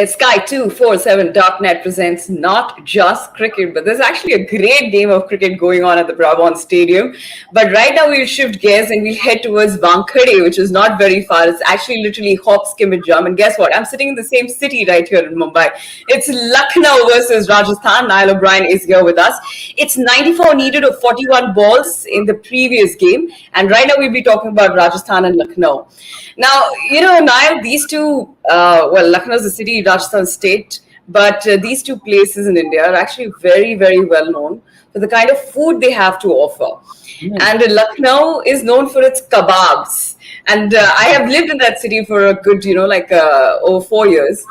Sky 247.net presents not just cricket, but there's actually a great game of cricket going on at the Brabant Stadium. But right now we'll shift gears and we'll head towards Wankhede, which is not very far. It's actually literally hop, skip, and jump. And guess what? I'm sitting in the same city right here in Mumbai. It's Lucknow versus Rajasthan. Niall O'Brien is here with us. It's 94 needed of 41 balls in the previous game. And right now we'll be talking about Rajasthan and Lucknow. Now, Niall, these two, Lucknow is a city, Rajasthan state, but these two places in India are actually very, very well known for the kind of food they have to offer. And Lucknow is known for its kebabs. And I have lived in that city for a good, over 4 years.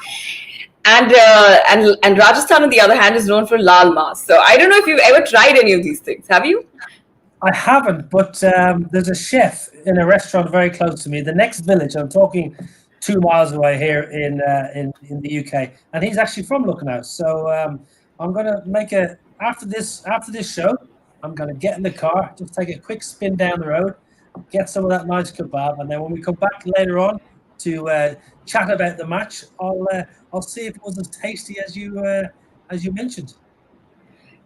And Rajasthan, on the other hand, is known for lal mas. So I don't know if you've ever tried any of these things. Have you? I haven't, but there's a chef in a restaurant very close to me. The next village, I'm talking 2 miles away here in the UK, and he's actually from Lucknow. So I'm going to make after this show, I'm going to get in the car, just take a quick spin down the road, get some of that nice kebab, and then when we come back later on to chat about the match, I'll see if it was as tasty as you mentioned.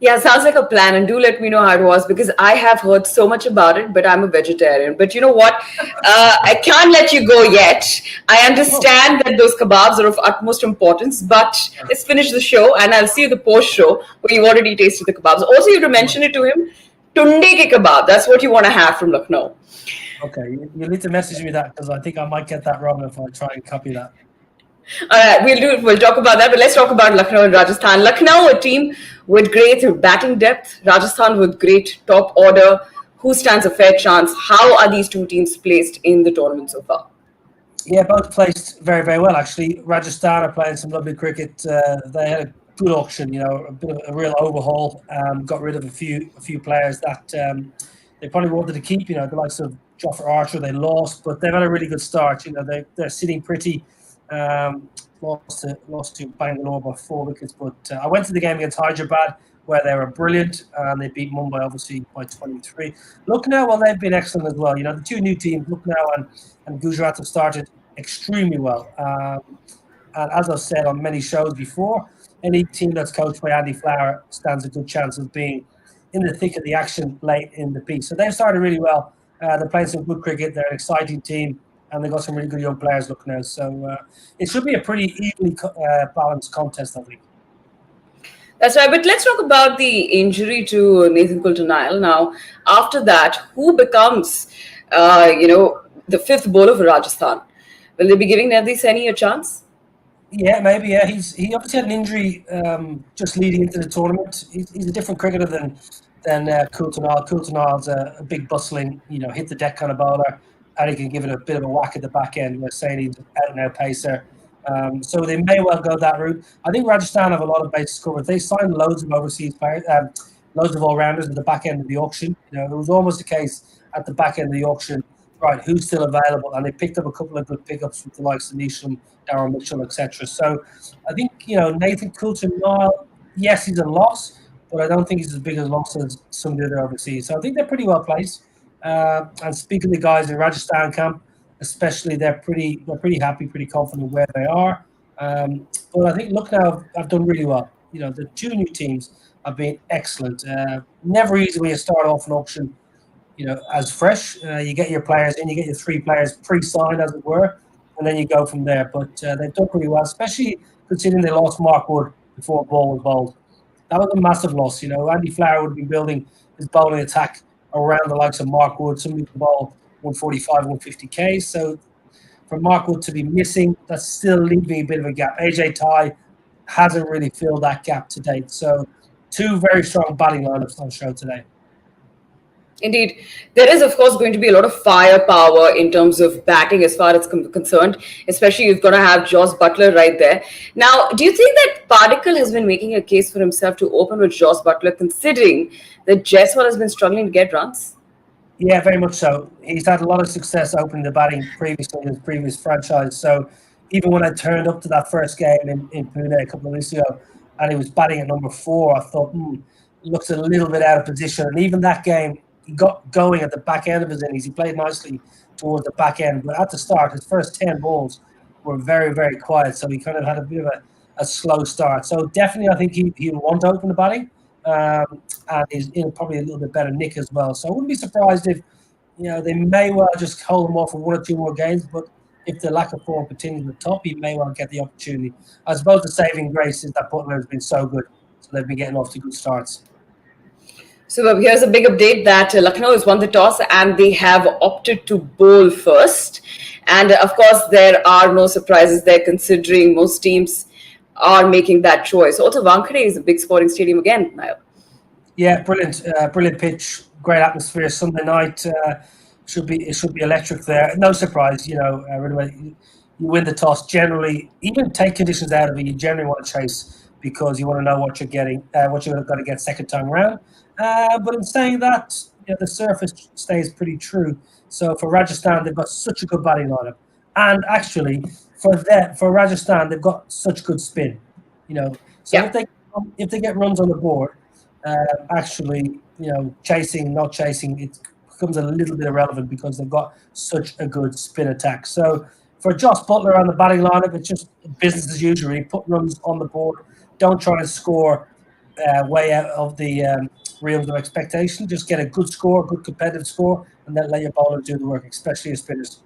Yeah, sounds like a plan. And do let me know how it was because I have heard so much about it, but I'm a vegetarian. But you know what? I can't let you go yet. I understand that those kebabs are of utmost importance, but let's finish the show and I'll see you the post show where you've already tasted the kebabs. Also, you have to mention it to him. Tunde ke kebab. That's what you want to have from Lucknow. Okay, you need to message me that because I think I might get that wrong if I try and copy that. All right, we'll talk about that, but let's talk about Lucknow and Rajasthan. Lucknow, a team with great batting depth. Rajasthan with great top order. Who stands a fair chance? How are these two teams placed in the tournament so far? Yeah, both placed very, very well, actually. Rajasthan are playing some lovely cricket. They had a good auction, a bit of a real overhaul. Got rid of a few players that they probably wanted to keep. The likes of Jofra Archer, they lost, but they've had a really good start. They're sitting pretty. Lost to Bangalore by 4 wickets, but I went to the game against Hyderabad where they were brilliant and they beat Mumbai obviously by 23. Lucknow, well, they've been excellent as well. The two new teams, Lucknow and Gujarat, have started extremely well. And as I've said on many shows before, any team that's coached by Andy Flower stands a good chance of being in the thick of the action late in the piece. So they've started really well. They're playing some good cricket. They're an exciting team. And they've got some really good young players looking now. So it should be a pretty evenly balanced contest, I think. That's right. But let's talk about the injury to Nathan Coulter-Nile. Now, after that, who becomes, the fifth bowler for Rajasthan? Will they be giving Navdeep Saini a chance? Yeah, maybe. Yeah, he obviously had an injury just leading into the tournament. He's a different cricketer than Coulter-Nile. Coulter-Nile's a big bustling, hit the deck kind of bowler. And he can give it a bit of a whack at the back end. We're saying he's out and out pacer. So they may well go that route. I think Rajasthan have a lot of bases covered. They signed loads of overseas players, loads of all-rounders at the back end of the auction. It was almost a case at the back end of the auction, right, who's still available? And they picked up a couple of good pickups with the likes of Neesham, Darren Mitchell, etc. So I think, Nathan Coulter-Nile, yes, he's a loss, but I don't think he's as big a loss as some of the other overseas. So I think they're pretty well placed. And speaking to the guys in Rajasthan camp, especially, they're pretty happy, pretty confident where they are. But I think Lucknow have done really well. The two new teams have been excellent. Never easy when you start off an auction, as fresh. You get your players in, you get your 3 players pre-signed, as it were, and then you go from there. But they've done pretty well, especially considering they lost Mark Wood before a ball was bowled. That was a massive loss. Andy Flower would have been building his bowling attack around the likes of Mark Wood. Somebody could bowl 145, 150 Ks. So for Mark Wood to be missing, that's still leaving a bit of a gap. AJ Ty hasn't really filled that gap to date. So 2 very strong batting lineups on show today. Indeed. There is, of course, going to be a lot of firepower in terms of batting as far as concerned, especially you've got to have Jos Buttler right there. Now, do you think that Padikkal has been making a case for himself to open with Jos Buttler, considering that Jaiswal has been struggling to get runs? Yeah, very much so. He's had a lot of success opening the batting previously in his previous franchise. So even when I turned up to that first game in Pune a couple of weeks ago and he was batting at number 4, I thought, looks a little bit out of position. And even that game, he got going at the back end of his innings. He played nicely towards the back end. But at the start, his first 10 balls were very, very quiet. So he kind of had a bit of a slow start. So definitely, I think he'll want to open the batting, and he's in probably a little bit better nick as well. So I wouldn't be surprised if they may well just hold him off for 1 or 2 more games, but if the lack of form continues at the top, he may well get the opportunity. I suppose the saving grace is that Butler has been so good, so they've been getting off to good starts. So here's a big update that Lucknow has won the toss and they have opted to bowl first. And of course, there are no surprises there considering most teams are making that choice. Also, Wankhede is a big sporting stadium again, Niall. Yeah, brilliant, brilliant pitch, great atmosphere. Sunday night should be electric there. No surprise, right away, you win the toss. Generally, even take conditions out of it, you generally want to chase because you want to know what you're getting, what you're going to get second time around. But in saying that, the surface stays pretty true. So for Rajasthan, they've got such a good batting lineup, and actually for Rajasthan, they've got such good spin. So Yeah. if they get runs on the board, actually, chasing, not chasing, it becomes a little bit irrelevant because they've got such a good spin attack. So for Josh Butler on the batting lineup, it's just business as usual. Really put runs on the board. Don't try and score way out of the realms of expectation. Just get a good score, a good competitive score, and then let your bowlers do the work, especially your spinners.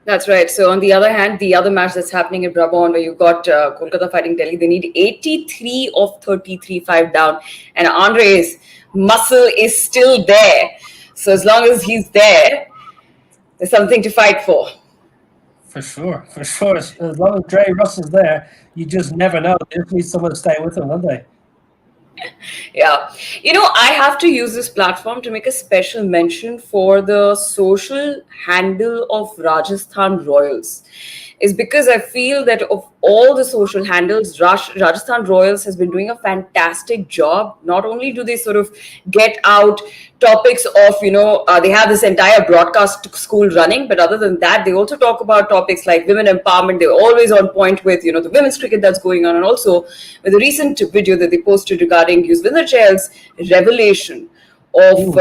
That's right. So on the other hand, the other match that's happening in Brabant, where you've got Kolkata fighting Delhi, they need 83 of 33, 5 down. And Andre's muscle is still there. So as long as he's there, there's something to fight for. For sure, for sure. As long as Dre Russell's there, you just never know. They just need someone to stay with them, don't they? Yeah. I have to use this platform to make a special mention for the social handle of Rajasthan Royals. Is because I feel that of all the social handles, Rajasthan Royals has been doing a fantastic job. Not only do they sort of get out topics of, they have this entire broadcast school running, but other than that, they also talk about topics like women empowerment. They're always on point with, the women's cricket that's going on. And also with the recent video that they posted regarding Yuzvinder Chahal's revelation of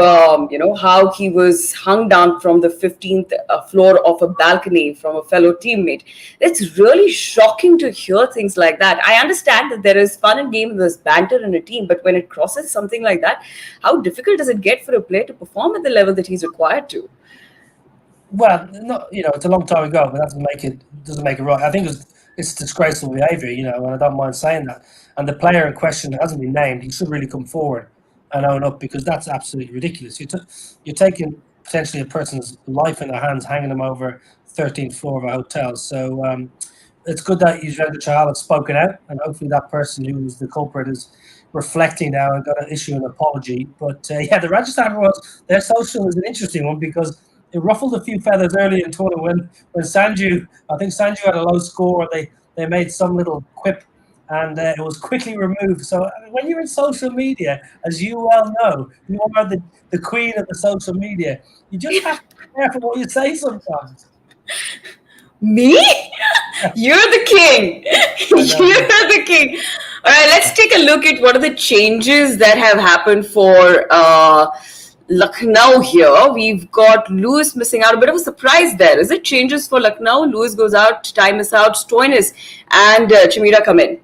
how he was hung down from the 15th floor of a balcony from a fellow teammate. It's really shocking to hear things like that. I understand that there is fun and game, there's banter in a team, but when it crosses something like that, how difficult does it get for a player to perform at the level that he's required to? Well, not it's a long time ago, but that doesn't make it right. I think it's disgraceful behaviour, and I don't mind saying that. And the player in question hasn't been named. He should really come forward and own up because that's absolutely ridiculous. You're taking potentially a person's life in their hands, hanging them over 13th floor of a hotel. So it's good that Yuzvinder Chahal has spoken out, and hopefully that person who was the culprit is reflecting now and going to issue an apology. But the Rajasthan Royals, their social is an interesting one because it ruffled a few feathers early in the tournament when Sanju had a low score. They made some little quip and it was quickly removed. So when you're in social media, as you well know, you are the queen of the social media. You just have to be careful what you say sometimes. Me? You're the king. You're the king. All right, let's take a look at what are the changes that have happened for Lucknow here. We've got Lewis missing out. A bit of a surprise there. Is it changes for Lucknow? Lewis goes out, Time is out, Stoinis and Chimera come in.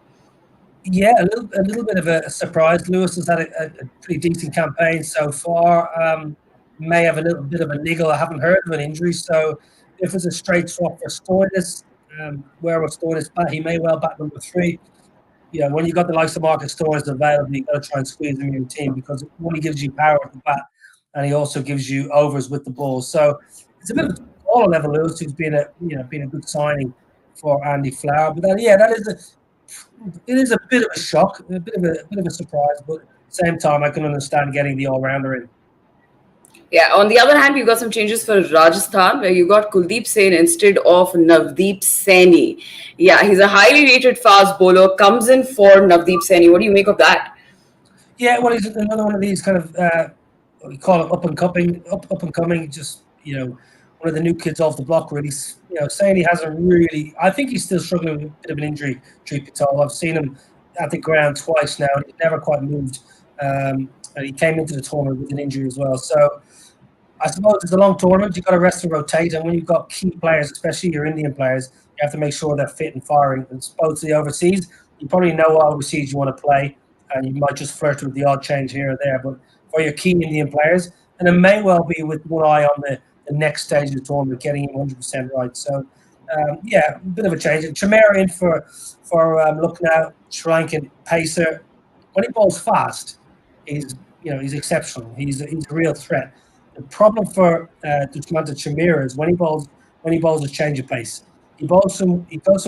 Yeah, a little bit of a surprise. Lewis has had a pretty decent campaign so far. May have a little bit of a niggle. I haven't heard of an injury, so if it's a straight swap for Stoinis, where was Stoinis bat? He may well bat number 3. When you've got the likes of Marcus Stoinis available, you've got to try and squeeze him in your team because it only gives you power at the bat, and he also gives you overs with the ball. So it's a bit of a smaller level Lewis, who's been a good signing for Andy Flower. But it is a bit of a shock, a bit of a surprise, but at the same time, I can understand getting the all-rounder in. Yeah, on the other hand, you've got some changes for Rajasthan, where you got Kuldeep Sen instead of Navdeep Saini. Yeah, he's a highly rated fast bowler, comes in for Navdeep Saini. What do you make of that? Yeah, well, he's another one of these kind of, we call it up and coming, just, one of the new kids off the block, really. Saini hasn't really, I think he's still struggling with a bit of an injury, truth be told. I've seen him at the ground twice now, and he's never quite moved. And he came into the tournament with an injury as well. So I suppose it's a long tournament. You've got to rest and rotate. And when you've got key players, especially your Indian players, You have to make sure they're fit and firing. And both the overseas, you probably know what overseas you want to play, and you might just flirt with the odd change here or there. But for your key Indian players, and it may well be with one eye on the next stage of the tournament, getting him 100% right. So, yeah, a bit of a change. Chimera in for Lucknow, Sri Lankan pacer. When he bowls fast, he's exceptional. He's a real threat. The problem for Dushmanta Chimera is when he bowls a change of pace. He goes from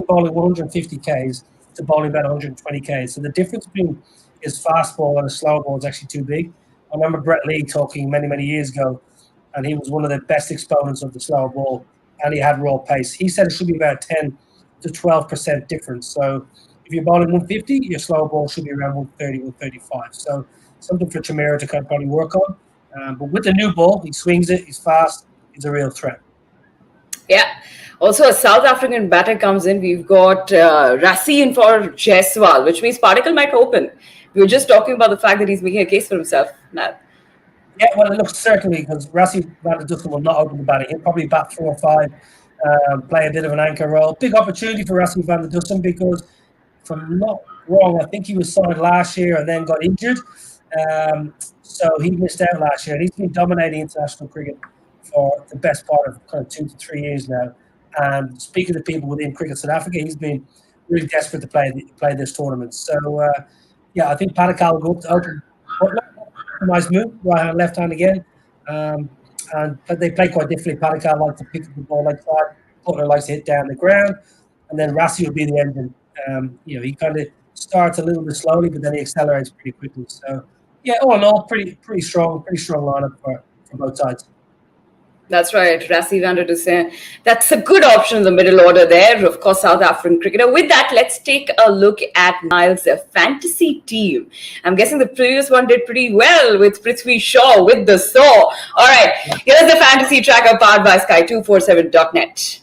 bowling 150 Ks to bowling about 120 Ks. So the difference between his fast ball and a slow ball is actually too big. I remember Brett Lee talking many years ago, and he was one of the best exponents of the slower ball, and he had raw pace. He said it should be about 10 to 12% difference. So if you're bowling 150, your slower ball should be around 130, 135. So something for Chimera to kind of probably work on. But with the new ball, he swings it, he's fast, he's a real threat. Yeah. Also, a South African batter comes in. We've got Rassi in for Jaiswal, which means Particle might open. We were just talking about the fact that he's making a case for himself now. Yeah, well, it looks certainly because Rassi van der Dussen will not open the batting. He'll probably bat 4 or 5, play a bit of an anchor role. Big opportunity for Rassi van der Dussen because, if I'm not wrong, I think he was signed last year and then got injured. So he missed out last year. And he's been dominating international cricket for the best part of kind of 2 to 3 years now. And speaking to people within Cricket South Africa, he's been really desperate to play this tournament. So, yeah, I think Patakal will go up to open. Nice move, right hand, left hand again. But they play quite differently. Patakal likes to pick up the ball like that. Butler likes to hit down the ground. And then Rassi will be the engine. He kind of starts a little bit slowly, but then he accelerates pretty quickly. So, yeah, all in all, pretty strong lineup for both sides. That's right, Rassi van der Dussen. That's a good option in the middle order there. Of course, South African cricketer. With that, let's take a look at Niall's fantasy team. I'm guessing the previous one did pretty well with Prithvi Shaw with the saw. All right, here's the fantasy tracker powered by Sky247.net.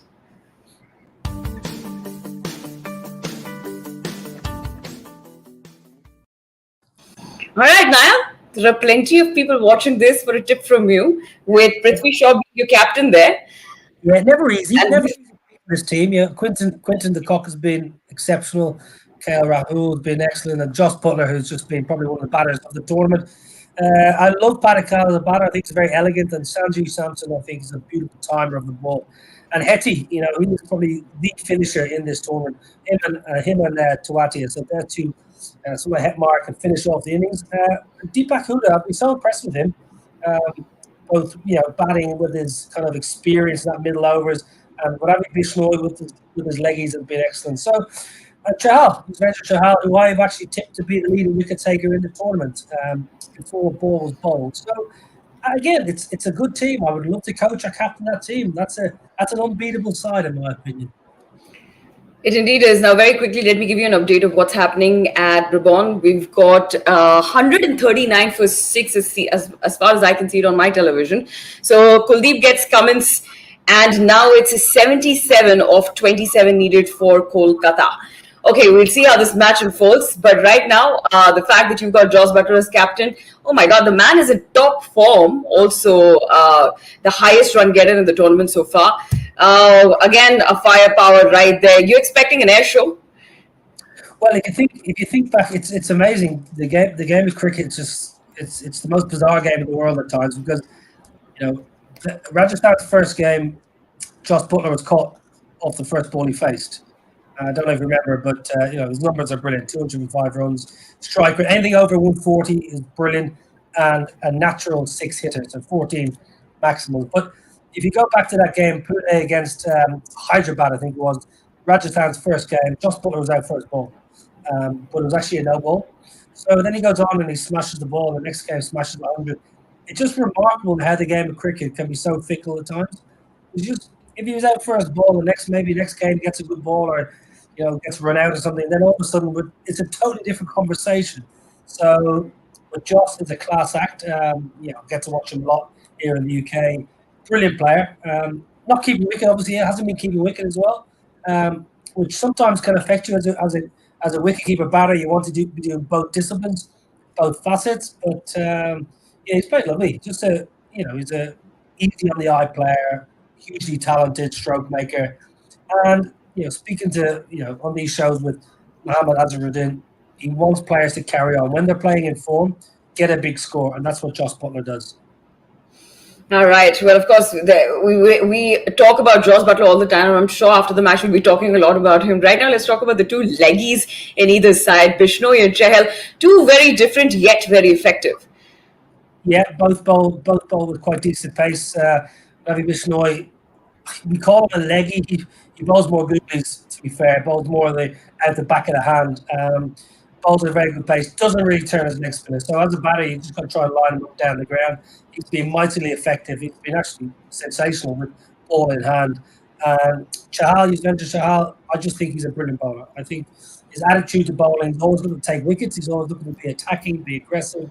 All right, Niall. There are plenty of people watching this for a tip from you, with Prithvi Shaw being your captain there. Yeah, never easy. Never easy for this team. Yeah, Quinton de Kock has been exceptional. KL Rahul has been excellent, and Josh Butler, who's just been probably one of the batters of the tournament. I love Patakal as a batter. I think he's very elegant, and Sanju Samson, I think, is a beautiful timer of the ball. And Hetty, he is probably the finisher in this tournament. Him and Tuatia, so they're two. So my Hetmar can finish off the innings. Deepak Huda, I've been so impressed with him. Both, batting with his kind of experience in that middle overs, and Ravi Bishnoi with his leggies have been excellent. So Chahal, Chahal, who I have actually tipped to be the leading wicket taker in the tournament before the ball was bowled. So again, it's a good team. I would love to coach or captain that team. That's an unbeatable side, in my opinion. It indeed is. Now, very quickly, let me give you an update of what's happening at Brabant. We've got 139 for 6 as far as I can see it on my television. So Kuldeep gets Cummins, and now it's a 77 of 27 needed for Kolkata. Okay, we'll see how this match unfolds. But right now, the fact that you've got Josh Butler as captain, oh my God, the man is in top form. Also, the highest run getter in the tournament so far. Again, a firepower right there. You expecting an air show? Well, if you think back, it's amazing. The game of cricket it's the most bizarre game in the world at times because Rajasthan's first game, Josh Butler was caught off the first ball he faced. I don't know if you remember, but his numbers are brilliant. 205 runs, strike rate, anything over 140 is brilliant, and a natural 6 hitter, so 14 maximum. But if you go back to that game, Pune against Hyderabad, I think it was Rajasthan's first game. Josh Butler was out first ball, but it was actually a no ball. So then he goes on and he smashes the ball. The next game smashes 100. It's just remarkable how the game of cricket can be so fickle at times. It's just if he was out first ball, maybe next game gets a good ball or gets run out or something, then all of a sudden it's a totally different conversation. So, but Josh is a class act. Get to watch him a lot here in the UK. Brilliant player. Not keeping wicket, obviously. He hasn't been keeping wicket as well, which sometimes can affect you as a wicketkeeper batter. You want to be doing both disciplines, both facets. But he's played lovely. Just he's a easy on the eye player, hugely talented stroke maker, and speaking to on these shows with Mohamed Azharuddin, he wants players to carry on when they're playing in form, get a big score, and that's what Josh Butler does. All right. Well, of course, we talk about Josh Butler all the time. I'm sure after the match we'll be talking a lot about him. Right now, let's talk about the two leggies in either side, Bishnoi and Chahal. Two very different yet very effective. Yeah, both bowl with quite decent pace. Ravi Bishnoi, we call him a leggy. He bowls more googlies, to be fair. Bowls more out the back of the hand. Bowls at a very good pace. Doesn't really turn his leg spinner. So as a batter, you just got to try and line him up down the ground. He's been mightily effective. He's been actually sensational with ball in hand. Chahal, you mentioned Chahal. I just think he's a brilliant bowler. I think his attitude to bowling, he's always looking to take wickets. He's always looking to be attacking, be aggressive.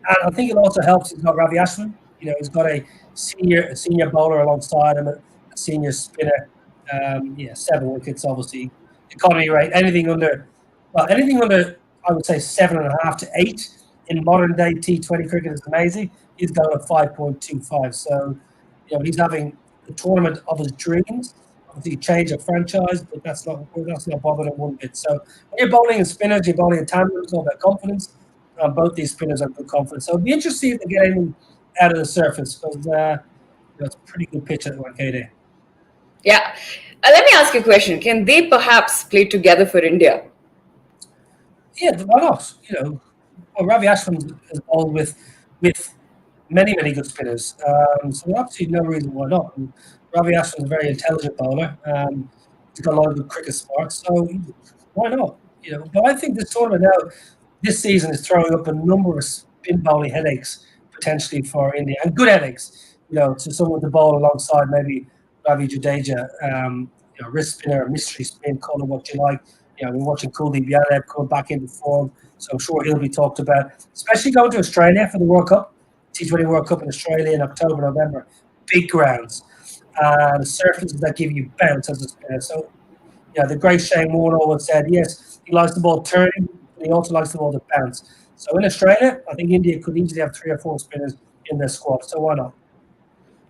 And I think it also helps. He's got Ravi Ashwin. He's got a senior bowler alongside him, a senior spinner. 7 wickets, obviously. Economy rate, anything under, I would say 7.5 to 8 in modern day T20 cricket is amazing. He's going at 5.25. So, he's having the tournament of his dreams. Obviously, change of franchise, but that's not bothering him one bit. So, when you're bowling in spinners, you're bowling in tandem. It's all about confidence. Both these spinners have good confidence. So, it'd be interesting to get anything out of the surface because it's a pretty good pitch at 1K there. Yeah. Let me ask you a question. Can they perhaps play together for India? Yeah, why not? Ravi Ashwin has bowled with many good spinners. So there's absolutely no reason why not. And Ravi Ashwin is a very intelligent bowler. He's got a lot of good cricket smarts, so why not? But I think this tournament now, this season is throwing up a number of spin bowling headaches potentially for India, and good headaches. To someone to bowl alongside maybe Ravi Jadeja, wrist spinner, mystery spin, call it what you like. We're watching Kuldeep Yadav coming back into form, so I'm sure he'll be talked about, especially going to Australia for the World Cup, T20 World Cup in Australia in October, November. Big grounds, the surfaces that give you bounce as a spinner. So, the great Shane Warne always said, yes, he likes the ball turning, but he also likes the ball to bounce. So in Australia, I think India could easily have 3 or 4 spinners in their squad. So why not?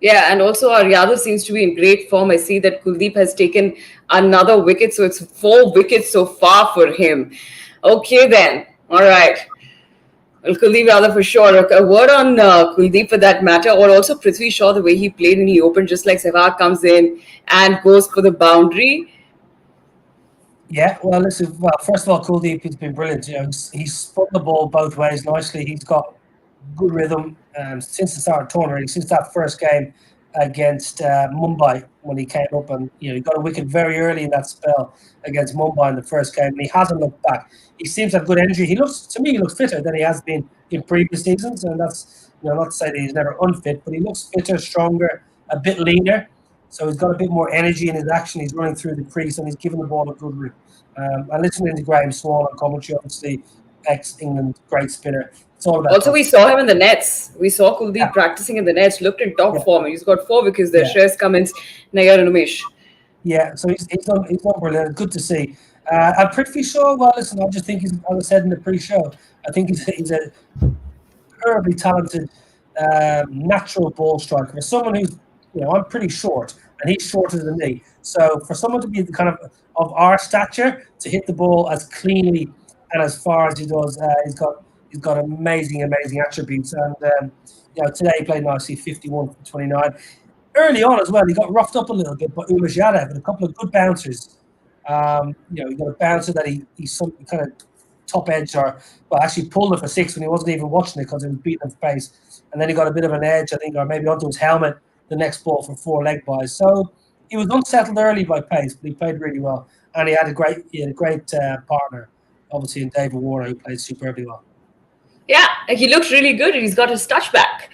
Yeah, and also our Yadav seems to be in great form. I see that Kuldeep has taken another wicket, so it's 4 wickets so far for him. Okay, then. All right. Well, Kuldeep Yadav for sure. A word on Kuldeep for that matter, or also Prithvi Shaw, the way he played and he opened just like Sehwag comes in and goes for the boundary. Yeah, well, listen. Well, first of all, Kuldeep has been brilliant. He's spun the ball both ways nicely. He's got good rhythm since the start of the tournament, since that first game against Mumbai when he came up and he got a wicket very early in that spell against Mumbai in the first game, and he hasn't looked back. He seems to have good energy. He looks fitter than he has been in previous seasons, and that's not to say that he's never unfit, but he looks fitter, stronger, a bit leaner. So he's got a bit more energy in his action. He's running through the crease and he's giving the ball a good rip. And listening to Graham Swan on commentary, obviously ex-England great spinner. It's all about. Also, we saw him in the nets. We saw Kuldeep practicing in the nets. Looked in top form. He's got 4 wickets there. Shreyas Cummins, Nayyar and Umesh. Yeah, so he's done brilliant. Good to see. And Prithvi Shaw, well, listen, I just think he's, as I said in the pre-show, I think he's a terribly talented natural ball striker. For someone who's, I'm pretty short, and he's shorter than me. So for someone to be the kind of our stature, to hit the ball as cleanly and as far as he does, he's got amazing attributes. And today he played nicely, 51 from 29. Early on as well, he got roughed up a little bit by Umesh Yadav with a couple of good bouncers. He got a bouncer that he some kind of top edge actually pulled it for 6 when he wasn't even watching it because he was beating him for pace. And then he got a bit of an edge, I think, or maybe onto his helmet the next ball for 4 leg buys. So he was unsettled early by pace, but he played really well. And he had a great partner, obviously, in David Warner, who played superbly well. Yeah, he looked really good. He's got his touch back.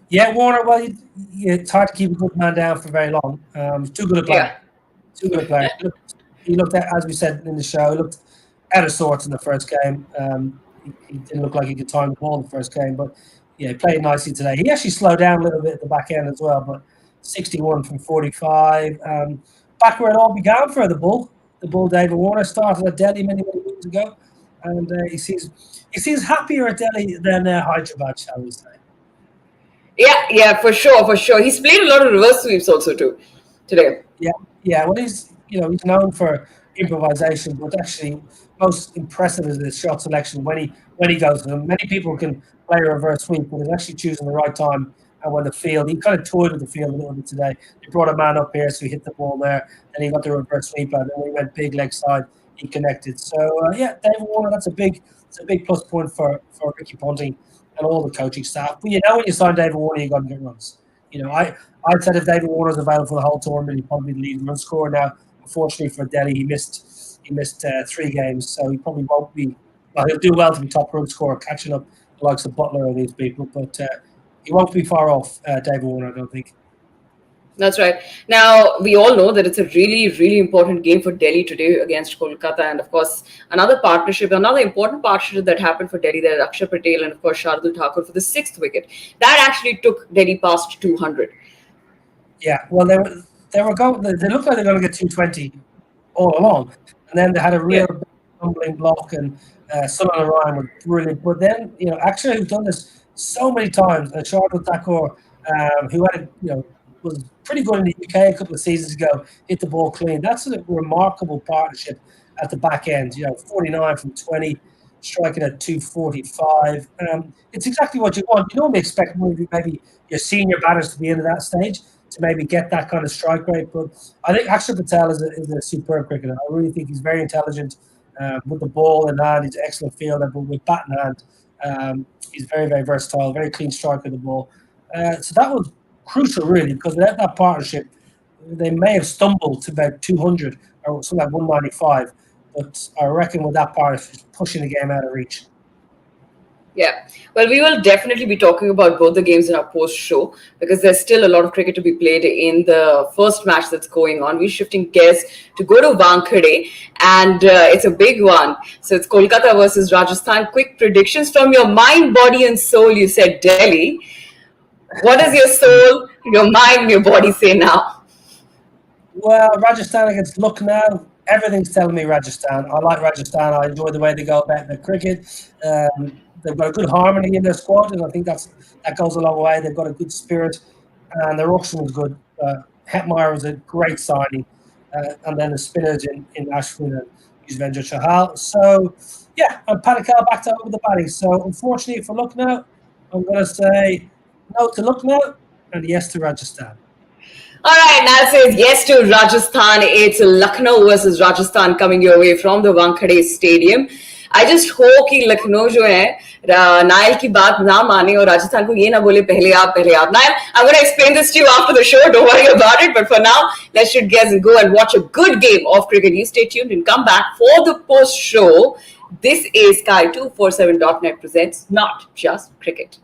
Yeah, Warner, well, it's hard to keep a good man down for very long. He's too good a player. Too good a player. He looked, as we said in the show, he looked out of sorts in the first game. He didn't look like he could time the ball in the first game, but he played nicely today. He actually slowed down a little bit at the back end as well, but 61 from 45. Back where it all began for the Bull David Warner started at Delhi many weeks ago, and he seems happier at Delhi than Hyderabad, shall we say? Yeah, for sure. He's played a lot of reverse sweeps also too today. Yeah. Well, he's known for improvisation, but actually most impressive is his shot selection when he goes to them. Many people can play a reverse sweep, but he's actually choosing the right time and when the field. He kind of toyed with the field a little bit today. They brought a man up here, so he hit the ball there, and he got the reverse sweep out. And when he went big leg side, he connected. So yeah, David Warner, that's a big plus point for Ricky Ponting and all the coaching staff. But when you sign David Warner, you got to get runs. I said if David Warner's available for the whole tournament, he'd probably be the leading run scorer. Now, unfortunately for Delhi, he missed 3 games, so he probably won't be. Well, he'll do well to be top run scorer, catching up the likes of Butler and these people, but he won't be far off David Warner, I don't think. That's right. Now, we all know that it's a really, really important game for Delhi today against Kolkata. And of course, another important partnership that happened for Delhi there, Akshar Patel and of course Shardul Thakur for the 6th wicket. That actually took Delhi past 200. Yeah, well, they looked like they're going to get 220 all along. And then they had a real tumbling block, and Sunil Ryan was brilliant. But then, actually, who's done this so many times, Shardul Thakur, who had, was pretty good in the UK a couple of seasons ago, hit the ball clean. That's a remarkable partnership at the back end. 49 from 20, striking at 245. It's exactly what you want. You normally expect maybe your senior batters to be into that stage to maybe get that kind of strike rate. But I think Akshar Patel is a superb cricketer. I really think he's very intelligent with the ball in hand. He's an excellent fielder, but with bat in hand, he's very, very versatile, very clean striker of the ball. So that was crucial, really, because without that partnership, they may have stumbled to about 200 or something like 195. But I reckon with that partnership, it's pushing the game out of reach. Yeah, well, we will definitely be talking about both the games in our post show because there's still a lot of cricket to be played in the first match that's going on. We're shifting gears to go to Wankhede, and it's a big one. So it's Kolkata versus Rajasthan. Quick predictions from your mind, body, and soul. You said Delhi. What does your soul, your mind, your body say now? Well, Rajasthan against Lucknow. Everything's telling me Rajasthan. I like Rajasthan. I enjoy the way they go about their cricket. They've got a good harmony in their squad, and I think that goes a long way. They've got a good spirit, and their auction was good. Hetmeyer was a great signing, and then the spinners in Ashwin and Yuzvendra Chahal. So, yeah, and Padikkal back to over the batting. So, unfortunately for Lucknow, I'm going to say no to Lucknow and yes to Rajasthan. All right, Nal says yes to Rajasthan. It's Lucknow versus Rajasthan coming your way from the Wankhede Stadium. I just hope कि लखनऊ जो है Nile की बात ना माने और राजस्थान को ये ना बोले पहले आप Nail, I'm going to explain this to you after the show, don't worry about it, but for now let's shoot gears and go and watch a good game of cricket. You stay tuned and come back for the post show. This is Sky247.net presents Not Just Cricket.